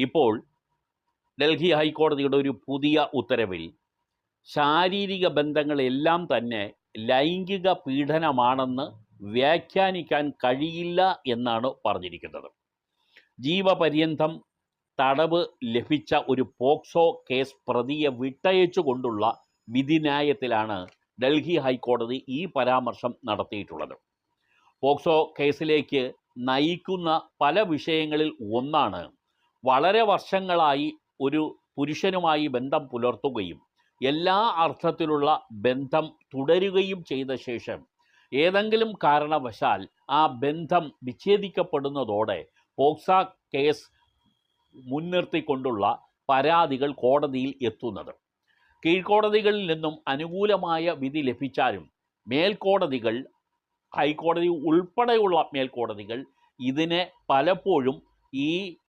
ഇപ്പോൾ ഡൽഹി ഹൈക്കോടതിയുടെ ഒരു പുതിയ ഉത്തരവിൽ ശാരീരിക ബന്ധങ്ങളെല്ലാം തന്നെ ലൈംഗിക പീഡനമാണെന്ന് വ്യാഖ്യാനിക്കാൻ കഴിയില്ല എന്നാണ് പറഞ്ഞിരിക്കുന്നത്. ജീവപര്യന്തം തടവ് ലഭിച്ച ഒരു പോക്സോ കേസ് പ്രതിയെ വിട്ടയച്ചുകൊണ്ടുള്ള വിധിന്യായത്തിലാണ് ഡൽഹി ഹൈക്കോടതി ഈ പരാമർശം നടത്തിയിട്ടുള്ളത്. പോക്സോ കേസിലേക്ക് നയിക്കുന്ന പല വിഷയങ്ങളിൽ ഒന്നാണ് വളരെ വർഷങ്ങളായി ഒരു പുരുഷനുമായി ബന്ധം പുലർത്തുകയും എല്ലാ അർത്ഥത്തിലുള്ള ബന്ധം തുടരുകയും ചെയ്ത ശേഷം ഏതെങ്കിലും കാരണവശാൽ ആ ബന്ധം വിച്ഛേദിക്കപ്പെടുന്നതോടെ പോക്സോ കേസ് മുൻനിർത്തിക്കൊണ്ടുള്ള പരാതികൾ കോടതിയിൽ എത്തുന്നത്. കീഴ്ക്കോടതികളിൽ നിന്നും അനുകൂലമായ വിധി ലഭിച്ചാലും മേൽക്കോടതികൾ, ഹൈക്കോടതി ഉൾപ്പെടെയുള്ള മേൽക്കോടതികൾ ഇതിനെ പലപ്പോഴും ഈ